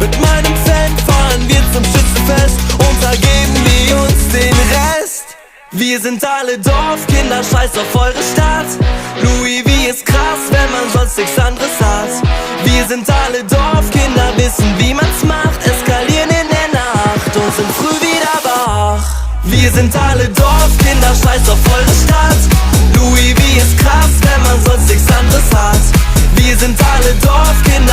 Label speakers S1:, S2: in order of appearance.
S1: Mit meinem Fan fahren wir zum Schützenfest und da geben wir uns den Rest. Wir sind alle Dorfkinder, scheiß auf eure Stadt. Louis V ist krass, wenn man sonst nichts anderes hat. Wir sind alle Dorfkinder, wissen wie man's macht, eskalieren in der Nacht und sind früh wieder wach. Wir sind alle Dorfkinder, scheiß auf eure Stadt. Louis V ist krass, wenn man sonst nichts anderes hat. Wir sind alle Dorfkinder.